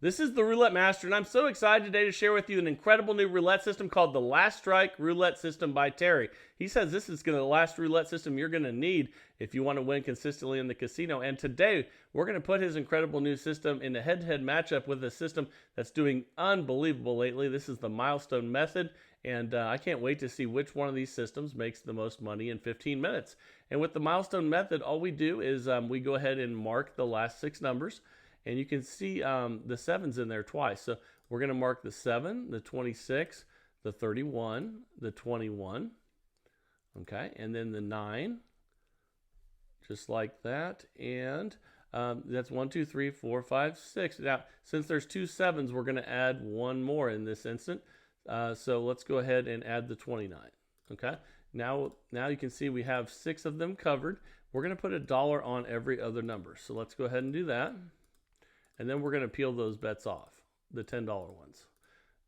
This is the Roulette Master, and I'm so excited today to share with you an incredible new roulette system called the Last Strike Roulette System by Terry. He says this is going to the last roulette system you're going to need if you want to win consistently in the casino. And today, we're going to put his incredible new system in a head-to-head matchup with a system that's doing unbelievable lately. This is the Milestone method, and I can't wait to see which one of these systems makes the most money in 15 minutes. And with the Milestone method, all we do is we go ahead and mark the last 6 numbers. And you can see the 7's in there twice. So we're going to mark the 7, the 26, the 31, the 21. Okay, and then the 9, just like that. And that's 1, 2, 3, 4, 5, 6. Now, since there's 2 7's, we're going to add one more in this instant. So let's go ahead and add the 29. Okay, now you can see we have 6 of them covered. We're going to put $1 on every other number. So let's go ahead and do that. And then we're going to peel those bets off, the $10 ones.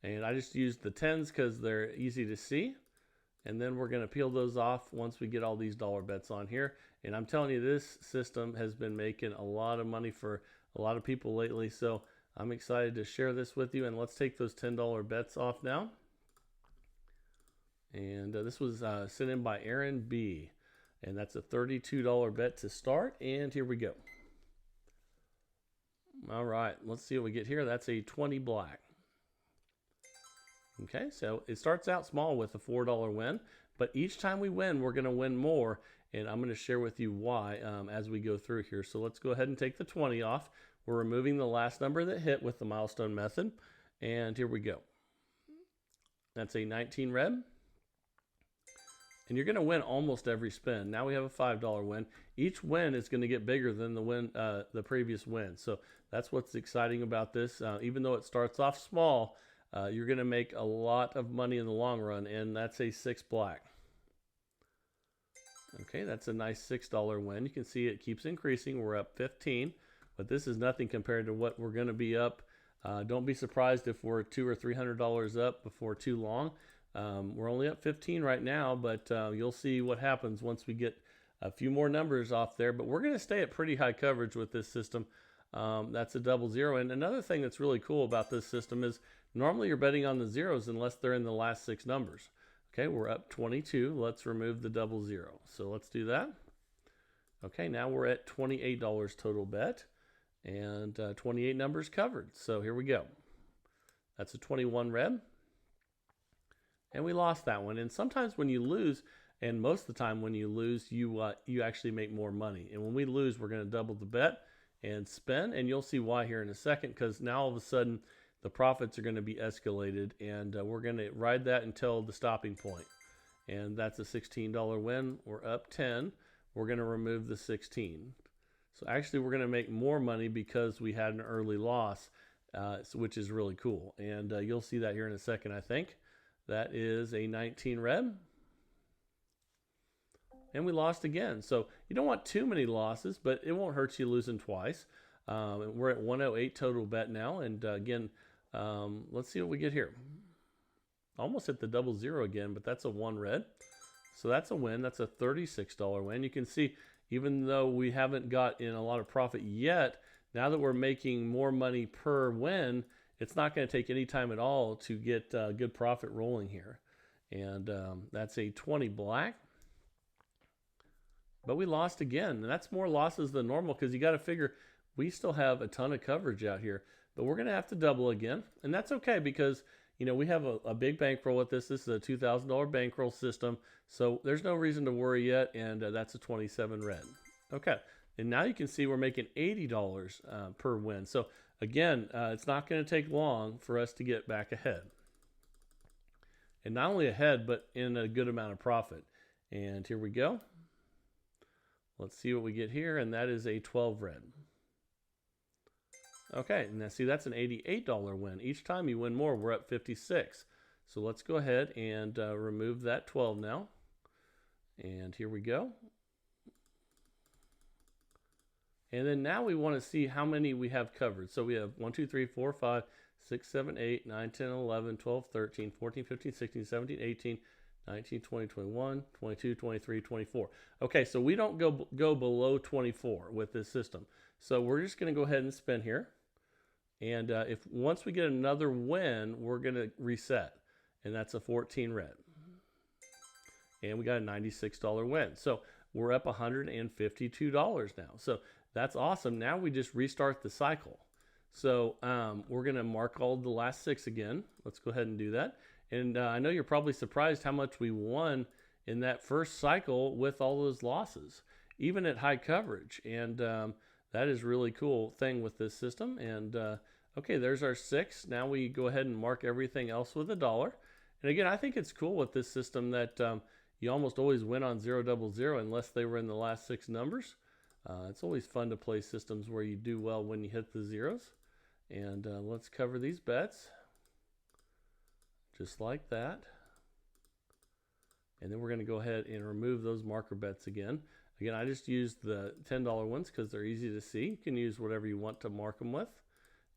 And I just used the 10s because they're easy to see. And then we're going to peel those off once we get all these dollar bets on here. And I'm telling you, this system has been making a lot of money for a lot of people lately. So I'm excited to share this with you. And let's take those $10 bets off now. And this was sent in by Aaron B. And that's a $32 bet to start. And here we go. All right, let's see what we get here. That's a 20 black. Okay, so it starts out small with a $4 win, but each time we win, we're going to win more, and I'm going to share with you why as we go through here. So let's go ahead and take the 20 off. We're removing the last number that hit with the Milestone method, and here we go. That's a 19 red. And you're going to win almost every spin. Now we have a $5 win. Each win is going to get bigger than the previous win. So that's what's exciting about this. Even though it starts off small, you're going to make a lot of money in the long run. And that's a 6 black. Okay, that's a nice $6 win. You can see it keeps increasing. We're up 15, but this is nothing compared to what we're going to be up. Don't be surprised if we're $200 or $300 up before too long. We're only up 15 right now, but you'll see what happens once we get a few more numbers off there. But we're going to stay at pretty high coverage with this system. That's a 00. And another thing that's really cool about this system is normally you're betting on the zeros unless they're in the last 6 numbers. Okay, we're up 22. Let's remove the 00. So let's do that. Okay, now we're at $28 total bet and 28 numbers covered. So here we go. That's a 21 red. And we lost that one. And sometimes when you lose, and most of the time when you lose, you actually make more money. And when we lose, we're going to double the bet and spin. And you'll see why here in a second, because now all of a sudden the profits are going to be escalated. And we're going to ride that until the stopping point. And that's a $16 win. We're up 10. We're going to remove the 16. So actually we're going to make more money because we had an early loss, which is really cool. And you'll see that here in a second, I think. That is a 19 red. And we lost again. So you don't want too many losses, but it won't hurt you losing twice. We're at 108 total bet now. And again, let's see what we get here. Almost hit the 00 again, but that's a 1 red. So that's a win. That's a $36 win. You can see, even though we haven't got in a lot of profit yet, now that we're making more money per win, it's not going to take any time at all to get good profit rolling here. And that's a 20 black. But we lost again. And that's more losses than normal because you got to figure we still have a ton of coverage out here. But we're going to have to double again. And that's okay because, you know, we have a big bankroll with this. This is a $2,000 bankroll system. So there's no reason to worry yet. And that's a 27 red. Okay. And now you can see we're making $80 per win. So again, it's not going to take long for us to get back ahead. And not only ahead, but in a good amount of profit. And here we go. Let's see what we get here. And that is a 12 red. Okay, now see, that's an $88 win. Each time you win more, we're up 56. So let's go ahead and remove that 12 now. And here we go. And then now we want to see how many we have covered. So we have 1, 2, 3, 4, 5, 6, 7, 8, 9, 10, 11, 12, 13, 14, 15, 16, 17, 18, 19, 20, 21, 22, 23, 24. Okay, so we don't go below 24 with this system. So we're just going to go ahead and spin here. And if once we get another win, we're going to reset. And that's a 14 red. And we got a $96 win. So we're up $152 now. So that's awesome. Now we just restart the cycle. So we're going to mark all the last 6 again. Let's go ahead and do that. And I know you're probably surprised how much we won in that first cycle with all those losses, even at high coverage. And that is really cool thing with this system. And okay, there's our 6. Now we go ahead and mark everything else with $1. And again, I think it's cool with this system that you almost always win on 0 double 0 unless they were in the last 6 numbers. It's always fun to play systems where you do well when you hit the zeros. And let's cover these bets just like that. And then we're going to go ahead and remove those marker bets again. Again, I just used the $10 ones because they're easy to see. You can use whatever you want to mark them with.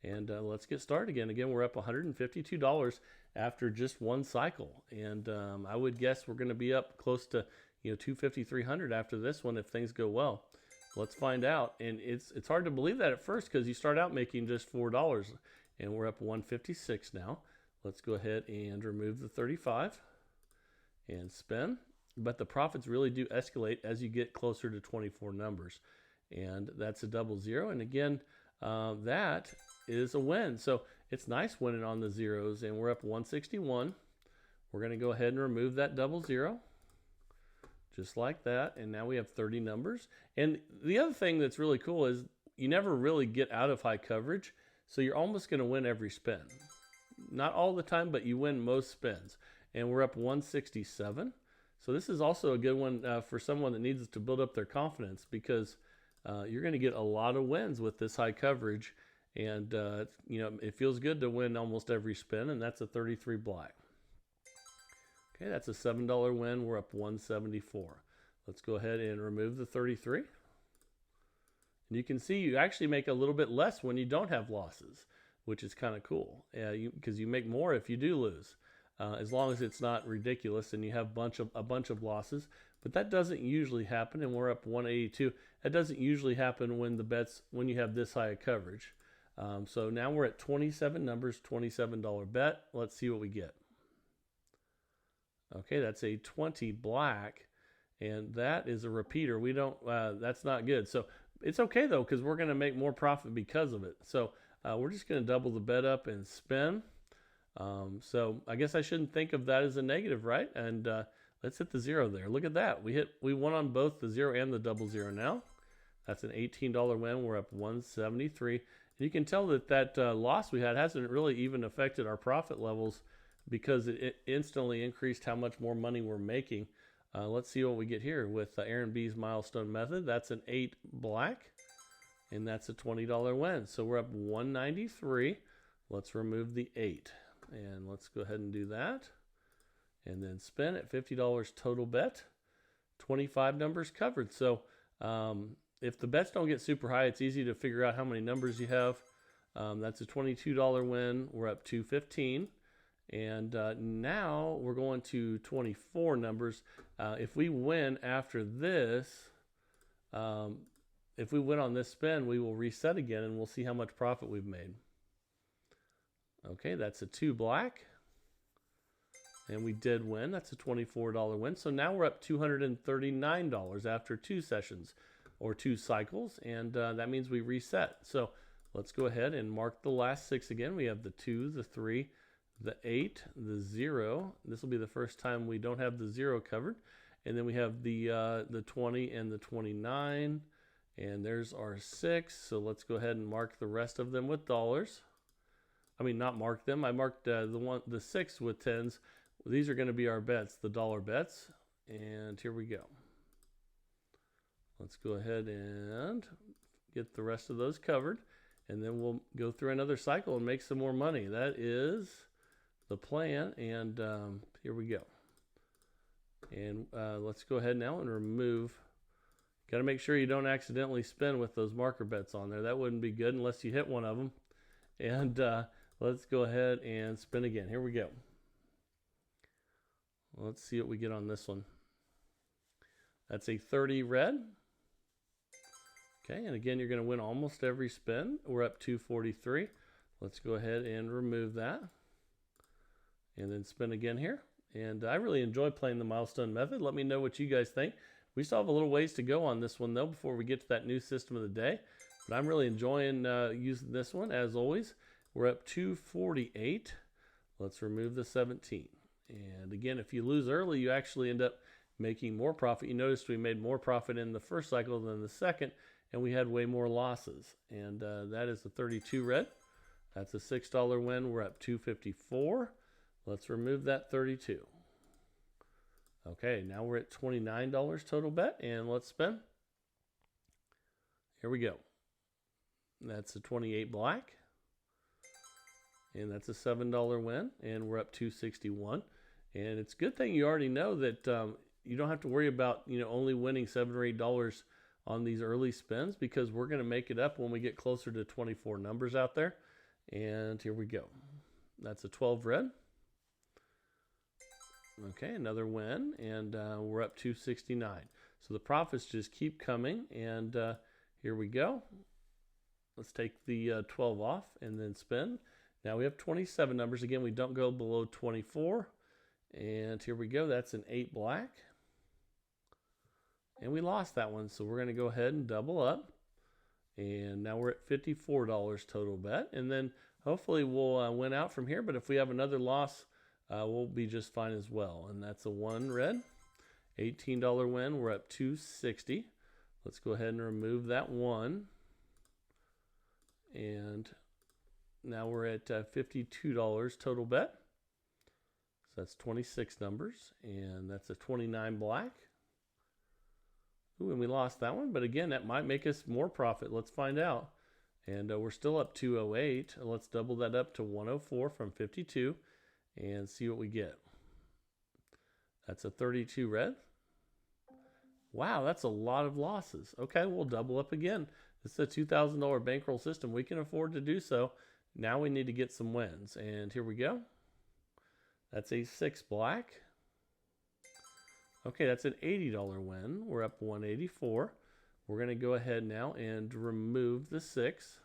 And let's get started again. Again, we're up $152 after just one cycle. And I would guess we're going to be up close to $250, $300 after this one if things go well. Let's find out. And it's hard to believe that at first because you start out making just $4. And we're up $156 now. Let's go ahead and remove the 35 and spin. But the profits really do escalate as you get closer to 24 numbers. And that's a double 0. And again, that is a win. So it's nice winning on the zeros. And we're up 161. We're going to go ahead and remove that double 0. Just like that. And now we have 30 numbers. And the other thing that's really cool is you never really get out of high coverage. So you're almost going to win every spin. Not all the time, but you win most spins. And we're up 167. So this is also a good one for someone that needs to build up their confidence because you're going to get a lot of wins with this high coverage. And, it feels good to win almost every spin. And that's a 33 black. Okay, that's a $7 win. We're up 174. Let's go ahead and remove the 33. And you can see you actually make a little bit less when you don't have losses, which is kind of cool because you make more if you do lose, as long as it's not ridiculous and you have a bunch of losses. But that doesn't usually happen, and we're up 182. That doesn't usually happen when you have this high a coverage. So now we're at 27 numbers, $27 bet. Let's see what we get. Okay, that's a 20 black, and that is a repeater. We don't. That's not good. So it's okay though because we're going to make more profit because of it. So we're just going to double the bet up and spin. So I guess I shouldn't think of that as a negative, right? And let's hit the 0 there. Look at that. We won on both the 0 and the double 0 now. That's an $18 win. We're up 173. And you can tell that loss we had hasn't really even affected our profit levels because it instantly increased how much more money we're making. Let's see what we get here with Aaron B's Milestone method. That's an 8 black. And that's a $20 win. So we're up 193. Let's remove the 8. And let's go ahead and do that. And then spin at $50 total bet. 25 numbers covered. So if the bets don't get super high, it's easy to figure out how many numbers you have. That's a $22 win. We're up 215. And now we're going to 24 numbers. If we win after this, if we win on this spin, we will reset again and we'll see how much profit we've made. Okay, that's a 2 black. And we did win. That's a $24 win. So now we're up $239 after 2 sessions or 2 cycles. And that means we reset. So let's go ahead and mark the last 6 again. We have the 2, the 3, the 8, the 0. This will be the first time we don't have the 0 covered. And then we have the 20 and the 29. And there's our 6. So let's go ahead and mark the rest of them with dollars. I mean, not mark them. I marked the 6 with 10s. These are going to be our bets, the dollar bets. And here we go. Let's go ahead and get the rest of those covered. And then we'll go through another cycle and make some more money. That is the plan. And here we go. And let's go ahead now and remove. Got to make sure you don't accidentally spin with those marker bets on there. That wouldn't be good unless you hit one of them. And let's go ahead and spin again. Here we go. Let's see what we get on this one. That's a 30 red. Okay, and again, you're going to win almost every spin. We're up 243. Let's go ahead and remove that. And then spin again here. And I really enjoy playing the milestone method. Let me know what you guys think. We still have a little ways to go on this one though before we get to that new system of the day. But I'm really enjoying using this one as always. We're up 248. Let's remove the 17. And again, if you lose early, you actually end up making more profit. You noticed we made more profit in the first cycle than the second, and we had way more losses. And that is the 32 red. That's a $6 win. We're up 254. Let's remove that 32. Okay, now we're at $29 total bet, and let's spin. Here we go. That's a 28 black. And that's a $7 win, and we're up 261. And it's a good thing you already know that you don't have to worry about only winning $7 or $8 on these early spins, because we're going to make it up when we get closer to 24 numbers out there. And here we go. That's a 12 red. Okay, another win, and we're up 269. So the profits just keep coming, and here we go. Let's take the 12 off and then spin. Now we have 27 numbers. Again, we don't go below 24. And here we go. That's an 8 black. And we lost that one, so we're going to go ahead and double up. And now we're at $54 total bet. And then hopefully we'll win out from here. But if we have another loss, we'll be just fine as well. And that's a 1 red. $18 win. We're up 260. Let's go ahead and remove that 1. And now we're at $52 total bet. So that's 26 numbers. And that's a 29 black. Ooh, and we lost that one. But again, that might make us more profit. Let's find out. And we're still up 208. Let's double that up to 104 from 52 and see what we get. That's a 32 red. Wow, that's a lot of losses. Okay, we'll double up again. This is a $2,000 bankroll system. We can afford to do so. Now we need to get some wins. And here we go. That's a 6 black. Okay, that's an $80 win. We're up 184. We're going to go ahead now and remove the 6.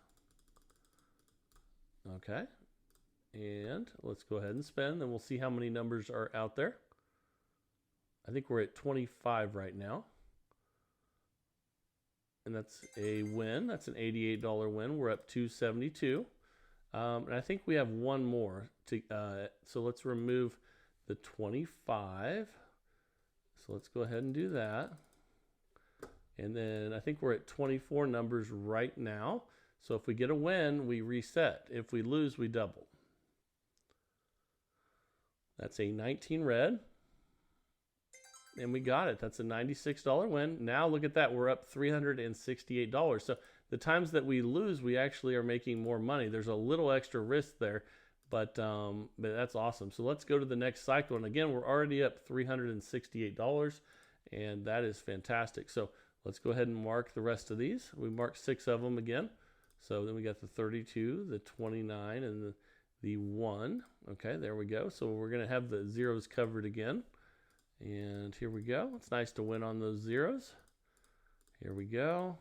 Okay. And let's go ahead and spin. Then we'll see how many numbers are out there. I think we're at 25 right now. And that's a win. That's an $88 win. We're up 272. And I think we have one more. So let's remove the 25. So let's go ahead and do that. And then I think we're at 24 numbers right now. So if we get a win, we reset. If we lose, we double. That's a 19 red. And we got it. That's a $96 win. Now look at that. We're up $368. So the times that we lose, we actually are making more money. There's a little extra risk there, but that's awesome. So let's go to the next cycle. And again, we're already up $368, and that is fantastic. So let's go ahead and mark the rest of these. We marked 6 of them again. So then we got the 32, the 29, and the 1. Okay, there we go. So we're going to have the zeros covered again. And here we go. It's nice to win on those zeros. Here we go.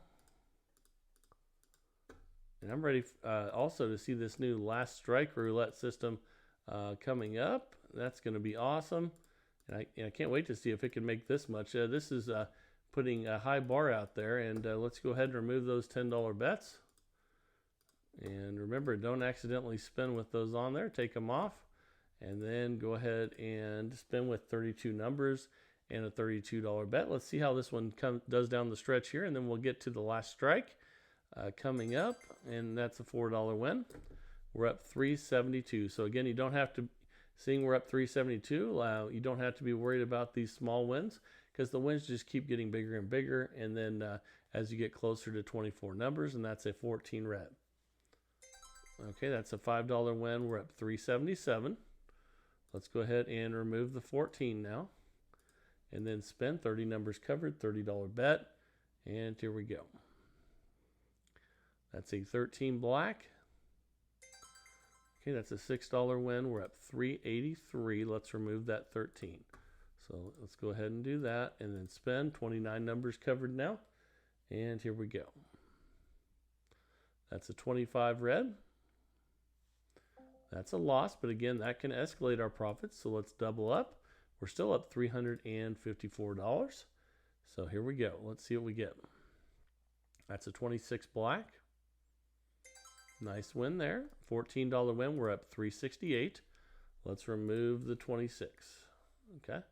And I'm ready also to see this new last strike roulette system coming up. That's going to be awesome. And I can't wait to see if it can make this much. This is putting a high bar out there. And let's go ahead and remove those $10 bets. And remember, don't accidentally spin with those on there. Take them off. And then go ahead and spin with 32 numbers and a $32 bet. Let's see how this one does down the stretch here. And then we'll get to the last strike coming up. And that's a $4 win. We're up 372. So again, you don't have to, seeing we're up 372, you don't have to be worried about these small wins, because the wins just keep getting bigger and bigger. And then as you get closer to 24 numbers, and that's a 14 red. Okay, that's a $5 win. We're up 377. Let's go ahead and remove the 14 now. And then spin 30 numbers covered, $30 bet. And here we go. That's a 13 black. Okay, that's a $6 win. We're up 383. Let's remove that 13. So let's go ahead and do that. And then spin 29 numbers covered now. And here we go. That's a 25 red. That's a loss, but again, that can escalate our profits. So let's double up. We're still up $354. So here we go. Let's see what we get. That's a 26 black. Nice win there. $14 win. We're up 368. Let's remove the 26. Okay. So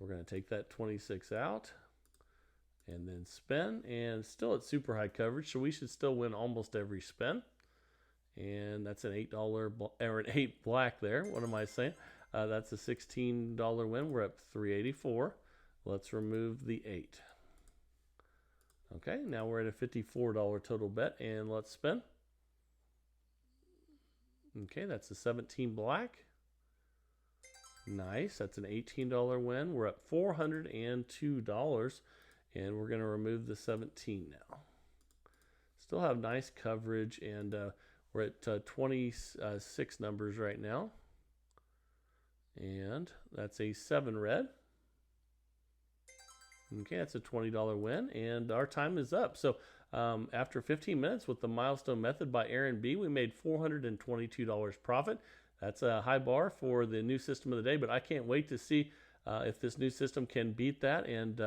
we're going to take that 26 out and then spin. And still at super high coverage, so we should still win almost every spin. And that's an $8 or an 8 black there. What am I saying? That's a $16 win. We're up 384. Let's remove the 8. Okay, now we're at a $54 total bet, and let's spin. Okay, that's a 17 black. Nice. That's an $18 win. We're up $402, and we're going to remove the 17 now. Still have nice coverage, and we're at 26 numbers right now. And that's a 7 red. Okay, that's a $20 win, and our time is up. So after 15 minutes with the Milestone method by Aaron B., we made $422 profit. That's a high bar for the new system of the day, but I can't wait to see if this new system can beat that and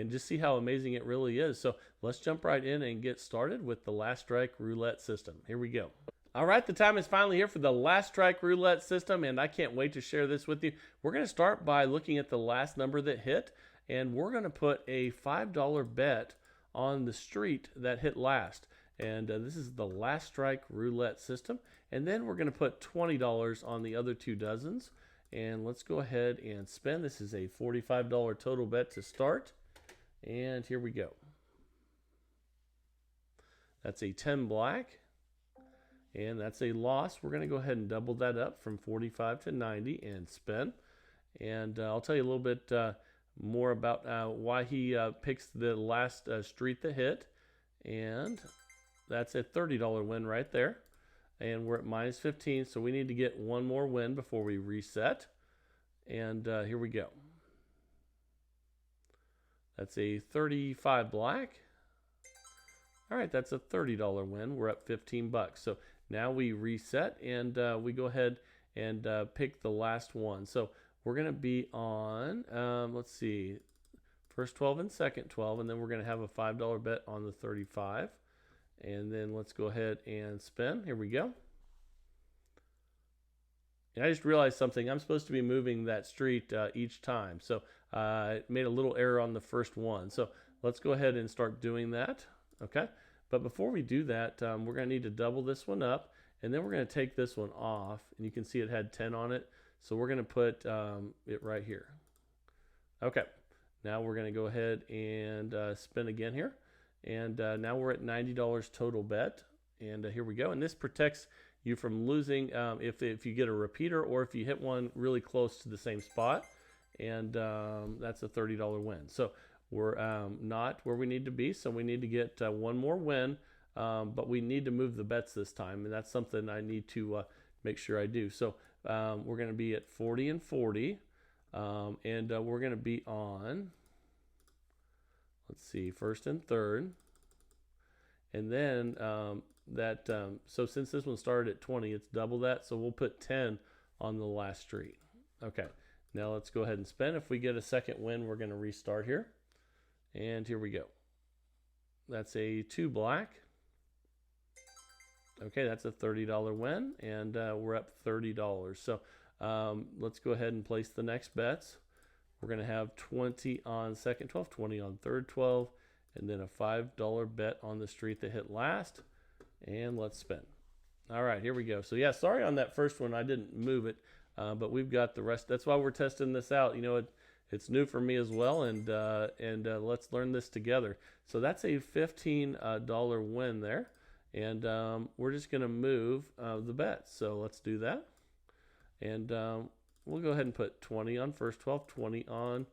just see how amazing it really is. So let's jump right in and get started with the Last Strike Roulette system. Here we go. All right, the time is finally here for the Last Strike Roulette system, and I can't wait to share this with you. We're going to start by looking at the last number that hit, and we're going to put a $5 bet on the street that hit last. And this is the Last Strike Roulette system. And then we're going to put $20 on the other 2 dozens. And let's go ahead and spin. This is a $45 total bet to start. And here we go. That's a 10 black. And that's a loss. We're going to go ahead and double that up from 45 to 90 and spin. And I'll tell you a little bit more about why he picks the last street that hit. And that's a $30 win right there. And we're at minus 15, so we need to get one more win before we reset. And here we go. That's a 35 black. All right, that's a $30 win. We're up 15 bucks. So now we reset and we go ahead and pick the last one. So we're going to be on, let's see, first 12 and second 12, and then we're going to have a $5 bet on the 35. And then let's go ahead and spin. Here we go. And I just realized something. I'm supposed to be moving that street each time. So I made a little error on the first one. So let's go ahead and start doing that. Okay. But before we do that, we're going to need to double this one up. And then we're going to take this one off. And you can see it had 10 on it. So we're going to put it right here. Okay. Now we're going to go ahead and spin again here. And now we're at $90 total bet. And here we go. And this protects you from losing if you get a repeater or if you hit one really close to the same spot. And that's a $30 win. So we're not where we need to be. So we need to get one more win. But we need to move the bets this time. And that's something I need to make sure I do. So we're going to be at 40 and 40. And we're going to be on... Let's see, first and third. And then so since this one started at 20, it's double that. So we'll put 10 on the last street. Okay, now let's go ahead and spin. If we get a second win, we're going to restart here. And here we go. That's a 2 black. Okay, that's a $30 win. And we're up $30. So let's go ahead and place the next bets. We're going to have 20 on second 12, 20 on third 12, and then a $5 bet on the street that hit last. And let's spin. All right, here we go. So yeah, sorry on that first one, I didn't move it, but we've got the rest. That's why we're testing this out. You know, it's new for me as well, and let's learn this together. So that's a $15 win there, and we're just going to move the bets. So let's do that, and we'll go ahead and put 20 on first 12, 20 on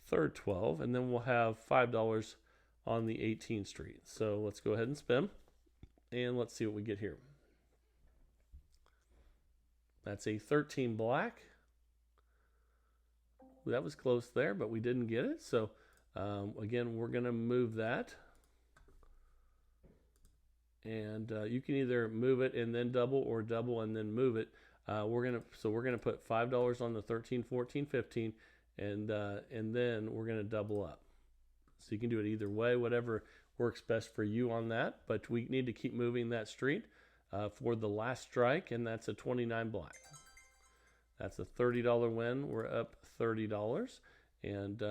third 12, and then we'll have $5 on the 18th street. So let's go ahead and spin, and let's see what we get here. That's a 13 black. That was close there, but we didn't get it. So again, we're going to move that. And you can either move it and then double or double and then move it. we're gonna put $5 on the 13, 14, 15, and then we're gonna double up. So you can do it either way, whatever works best for you on that. But we need to keep moving that street for the last strike, and that's a 29 black. That's a $30 win. We're up $30. And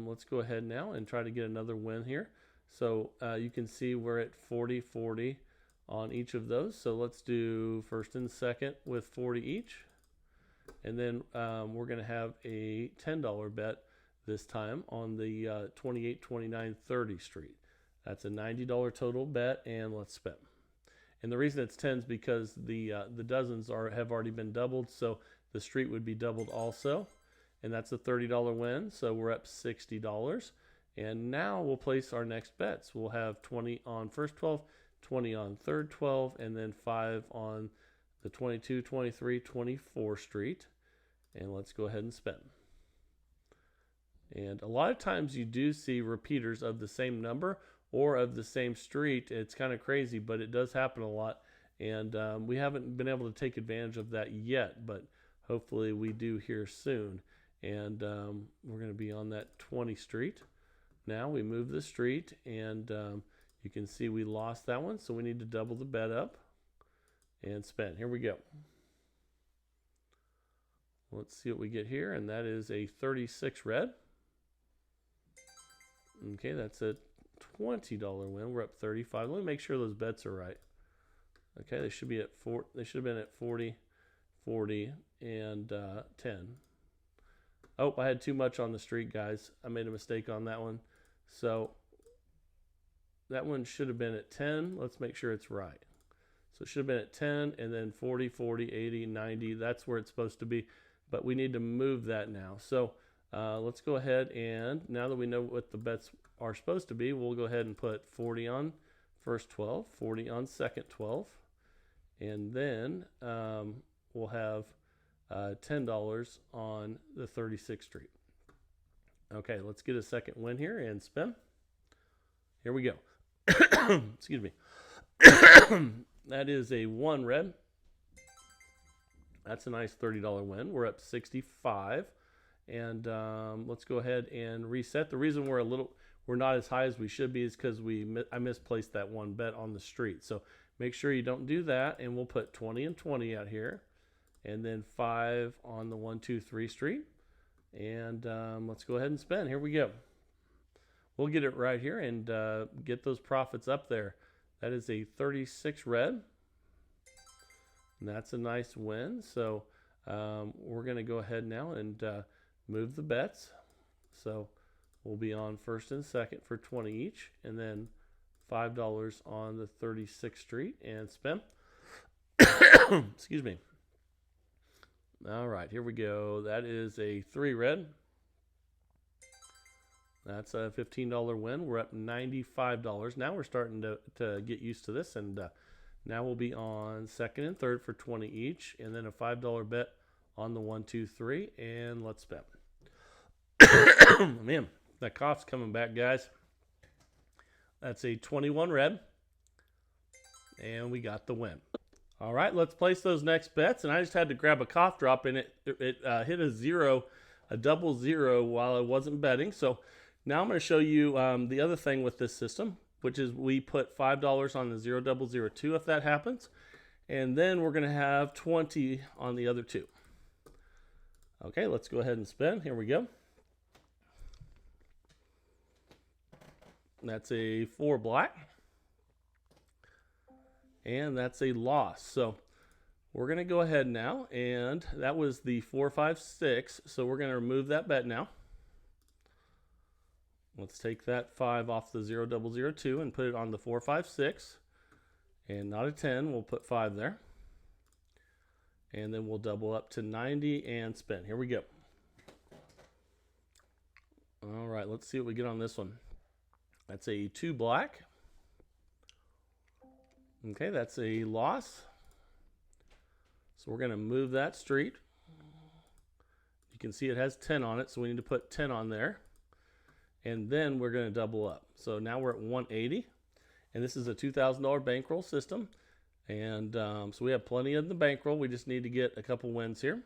let's go ahead now and try to get another win here. So you can see we're at 40, 40 on each of those. So let's do first and second with 40 each. And then we're going to have a $10 bet this time on the 28, 29, 30 street. That's a $90 total bet, and let's spin. And the reason it's 10 is because the dozens have already been doubled, so the street would be doubled also. And that's a $30 win, so we're up $60. And now we'll place our next bets. We'll have 20 on first 12, 20 on third 12, and then 5 on the 22, 23, 24 street. And let's go ahead and spin. And a lot of times you do see repeaters of the same number or of the same street. It's kind of crazy, but it does happen a lot. And we haven't been able to take advantage of that yet, but hopefully we do here soon. And we're going to be on that 20 street. Now we move the street, and you can see we lost that one, so we need to double the bet up and spin. Here we go. Let's see what we get here, and that is a 36 red. Okay, that's a $20 win. We're up 35. Let me make sure those bets are right. Okay, they should be at 4. They should have been at 40, 40, and 10. Oh, I had too much on the street, guys. I made a mistake on that one. So that one should have been at 10. Let's make sure it's right. So it should have been at 10, and then 40, 40, 80, 90. That's where it's supposed to be. But we need to move that now. So let's go ahead, and now that we know what the bets are supposed to be, we'll go ahead and put 40 on first 12, 40 on second 12. And then we'll have $10 on the 36th street. Okay, let's get a second win here and spin. Here we go. Excuse me. That is a 1 red. That's a nice $30 win. We're up 65. And let's go ahead and reset. The reason we're not as high as we should be is because I misplaced that one bet on the street. So make sure you don't do that. And we'll put 20 and 20 out here. And then 5 on the 1, 2, 3 street. And let's go ahead and spin. Here we go. We'll get it right here and get those profits up there. That is a 36 red. And that's a nice win. So we're going to go ahead now and move the bets. So we'll be on first and second for 20 each. And then $5 on the 36th street and spin. Excuse me. All right, here we go. That is a 3 red. That's a $15 win. We're up $95. Now we're starting to get used to this, and now we'll be on second and third for 20 each, and then a $5 bet on the 1, 2, 3, and let's spin. Man, that cough's coming back, guys. That's a 21 red, and we got the win. All right, let's place those next bets. And I just had to grab a cough drop, and it hit a double zero while I wasn't betting. So now I'm going to show you the other thing with this system, which is we put $5 on the 0-0-2 if that happens. And then we're going to have 20 on the other two. Okay, let's go ahead and spin. Here we go. That's a 4 black. And that's a loss. So we're going to go ahead now, and that was the 4, 5, 6. So we're going to remove that bet now. Let's take that 5 off the 0-0-2 and put it on the 4, 5, 6. And not a 10. We'll put 5 there. And then we'll double up to 90 and spin. Here we go. All right, let's see what we get on this one. That's a 2 black. Okay, that's a loss. So we're going to move that street. You can see it has 10 on it, so we need to put 10 on there. And then we're going to double up. So now we're at 180. And this is a $2,000 bankroll system. And so we have plenty in the bankroll. We just need to get a couple wins here.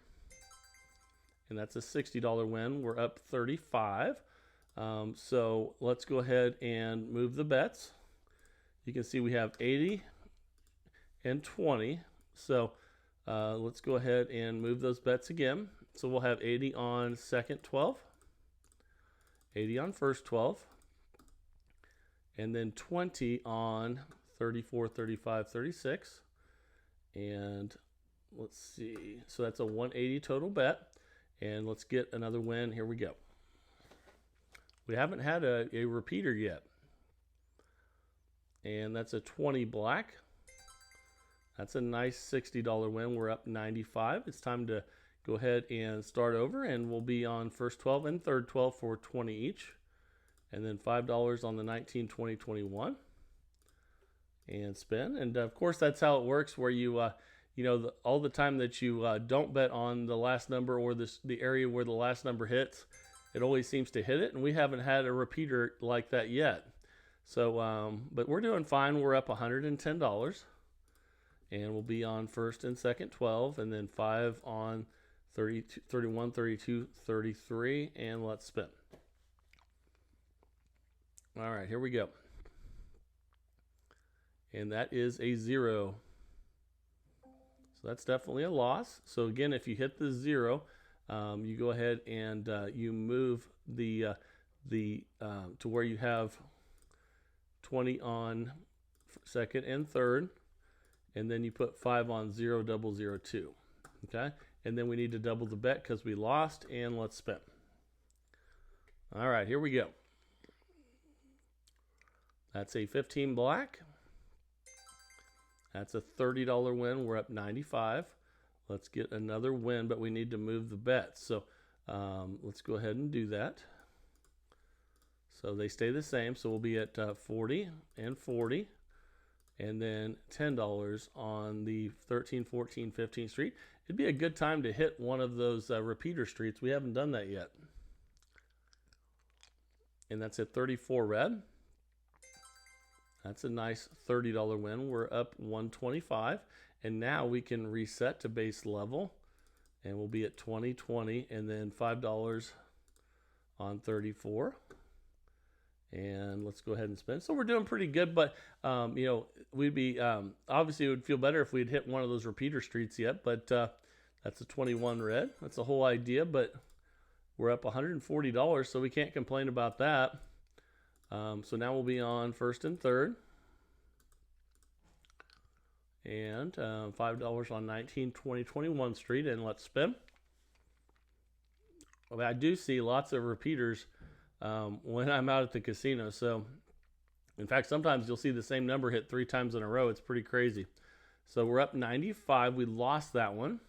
And that's a $60 win. We're up 35. So let's go ahead and move the bets. You can see we have 80 and 20. So let's go ahead and move those bets again. So we'll have 80 on second 12, 80 on first 12, and then 20 on 34, 35, 36. And let's see. So that's a 180 total bet. And let's get another win. Here we go. We haven't had a repeater yet. And that's a 20 black. That's a nice $60 win. We're up 95. It's time to go ahead and start over, and we'll be on first 12 and third 12 for 20 each. And then $5 on the 19, 20, 21. And spin. And of course, that's how it works, where you, all the time that you don't bet on the last number or the area where the last number hits, it always seems to hit it. And we haven't had a repeater like that yet. So, but we're doing fine. We're up $110. And we'll be on first and second 12, and then 5 on 32, 31, 32, 33, and let's spin. All right, here we go. And that is a 0. So that's definitely a loss. So again, if you hit the 0, you go ahead and you move the to where you have 20 on second and third, and then you put 5 on 0, 0, 2. Okay, and then we need to double the bet because we lost, and let's spin. All right, here we go. That's a 15 black. That's a $30 win. We're up 95. Let's get another win, but we need to move the bets. So let's go ahead and do that. So they stay the same. So we'll be at 40 and 40. And then $10 on the 13, 14, 15 street. It'd be a good time to hit one of those repeater streets. We haven't done that yet. And that's at 34 red. That's a nice $30 win. We're up 125. And now we can reset to base level. And we'll be at 20, 20, and then $5 on 34. And let's go ahead and spin. So we're doing pretty good, but we'd be obviously it would feel better if we'd hit one of those repeater streets yet. But that's a 21 red. That's the whole idea. But we're up $140, so we can't complain about that. So now we'll be on first and third, and $5 on 19, 20, 21 street, and let's spin. Well, I do see lots of repeaters when I'm out at the casino. So, in fact, sometimes you'll see the same number hit 3 times in a row. It's pretty crazy. So we're up 95. We lost that one.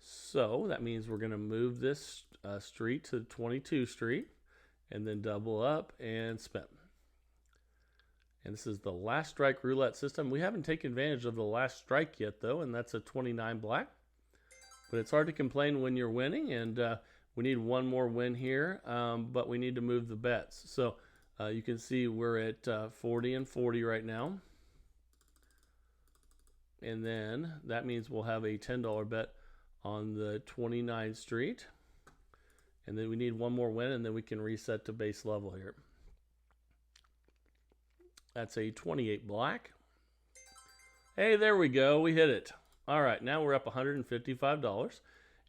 So that means we're going to move this street to 22 street, and then double up and spin. And this is the last strike roulette system. We haven't taken advantage of the last strike yet, though, and that's a 29 black. But it's hard to complain when you're winning, and we need one more win here, but we need to move the bets. So you can see we're at 40 and 40 right now. And then that means we'll have a $10 bet on the 29th street. And then we need one more win, and then we can reset to base level here. That's a 28 black. Hey, there we go. We hit it. All right, now we're up $155.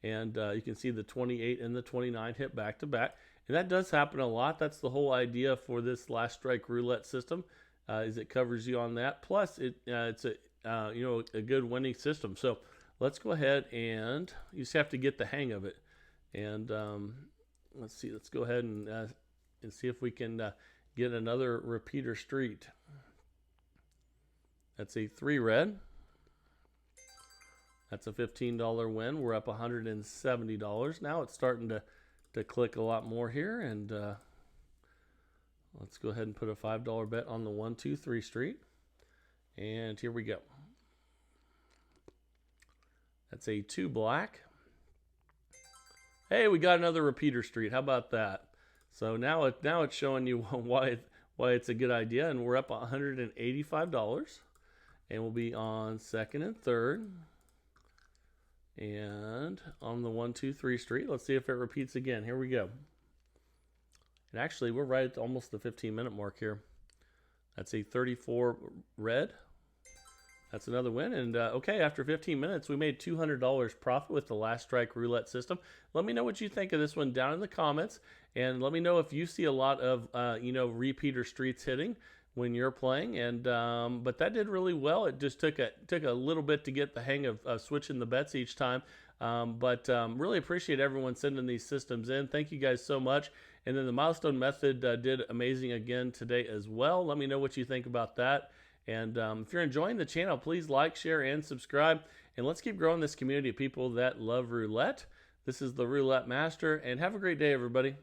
And you can see the 28 and the 29 hit back to back. And that does happen a lot. That's the whole idea for this last strike roulette system, is it covers you on that. Plus, it's a good winning system. So let's go ahead, and you just have to get the hang of it. And let's see. Let's go ahead and see if we can get another repeater street. That's a 3 red. That's a $15 win. We're up $170. Now it's starting to click a lot more here. And let's go ahead and put a $5 bet on the 1, 2, 3 street. And here we go. That's a 2 black. Hey, we got another repeater street. How about that? So now it's showing you why it's a good idea, and we're up $185. And we'll be on 2nd and 3rd. And on the 1, 2, 3 street. Let's see if it repeats again. Here we go. And actually, we're right at almost the 15-minute mark here. That's a 34 red. That's another win. And okay, after 15 minutes, we made $200 profit with the last strike roulette system. Let me know what you think of this one down in the comments. And let me know if you see a lot of, repeater streets hitting when you're playing. And but that did really well. It just took a little bit to get the hang of switching the bets each time. But really appreciate everyone sending these systems in. Thank you guys so much. And then the Milestone method did amazing again today as well. Let me know what you think about that. And if you're enjoying the channel, please like, share, and subscribe. And let's keep growing this community of people that love roulette. This is the Roulette Master, and have a great day, everybody.